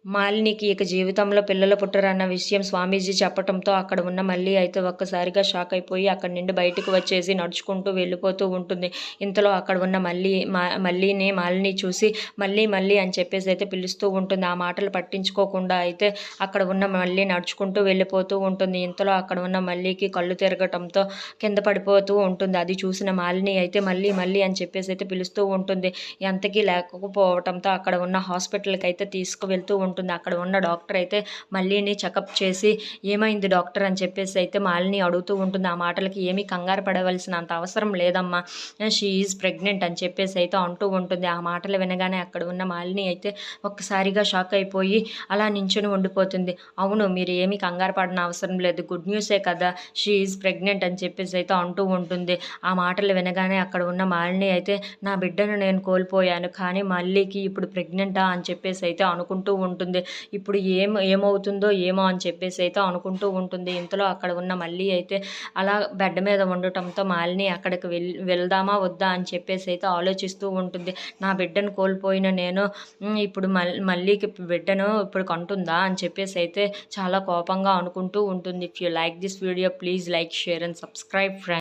మాలినికి ఇక జీవితంలో పిల్లలు పుట్టరన్న విషయం స్వామీజీ చెప్పటంతో అక్కడ ఉన్న మల్లి అయితే ఒక్కసారిగా షాక్ అయిపోయి అక్కడి నుండి బయటకు వచ్చేసి నడుచుకుంటూ వెళ్ళిపోతూ ఉంటుంది. ఇంతలో అక్కడ ఉన్న మల్లిని మాలిని చూసి మళ్ళీ మళ్ళీ అని చెప్పేసి అయితే పిలుస్తూ ఉంటుంది. ఆ మాటలు పట్టించుకోకుండా అయితే అక్కడ ఉన్న మల్లి నడుచుకుంటూ వెళ్ళిపోతూ ఉంటుంది. ఇంతలో అక్కడ ఉన్న మల్లికి కళ్ళు తిరగటంతో కింద పడిపోతూ ఉంటుంది. అది చూసిన మాలిని అయితే మళ్ళీ మళ్ళీ అని చెప్పేసి అయితే పిలుస్తూ ఉంటుంది. ఎంతకీ లేకపోవటంతో అక్కడ ఉన్న హాస్పిటల్కి అయితే తీసుకువెళ్తూ ఉంటుంది. అక్కడ ఉన్న డాక్టర్ అయితే మల్లిని చెకప్ చేసి ఏమైంది డాక్టర్ అని చెప్పేసి అయితే మాలిని అడుగుతూ ఉంటుంది. ఆ మాటలకి ఏమీ కంగారు పడవలసిన అంత అవసరం లేదమ్మా, షీ ఈజ్ ప్రెగ్నెంట్ అని చెప్పేసి అయితే అంటూ ఉంటుంది. ఆ మాటలు వినగానే అక్కడ ఉన్న మాలిని అయితే ఒక్కసారిగా షాక్ అయిపోయి అలా నించుని ఉండిపోతుంది. అవును, మీరు ఏమీ కంగారు పడిన అవసరం లేదు, గుడ్ న్యూసే కదా, షీ ఈజ్ ప్రెగ్నెంట్ అని చెప్పేసి అయితే అంటూ ఉంటుంది. ఆ మాటలు వినగానే అక్కడ ఉన్న మాలిని అయితే నా బిడ్డను నేను కోల్పోయాను, కానీ మల్లికి ఇప్పుడు ప్రెగ్నెంటా అని చెప్పేసి అయితే అనుకుంటూ ఉంటుంది. ఇప్పుడు ఏమవుతుందో ఏమో అని చెప్పేసి అయితే అనుకుంటూ ఉంటుంది. ఇంతలో అక్కడ ఉన్న మల్లి అయితే అలా బెడ్ మీద ఉండటంతో మాలిని అక్కడికి వెళ్దామా వద్దా అని చెప్పేసి అయితే ఆలోచిస్తూ ఉంటుంది. నా బిడ్డను కోల్పోయిన నేను ఇప్పుడు మల్లికి బిడ్డను ఇప్పుడు కంటుందా అని చెప్పేసి అయితే చాలా కోపంగా అనుకుంటూ ఉంటుంది. If you like this video please like, share and subscribe friends.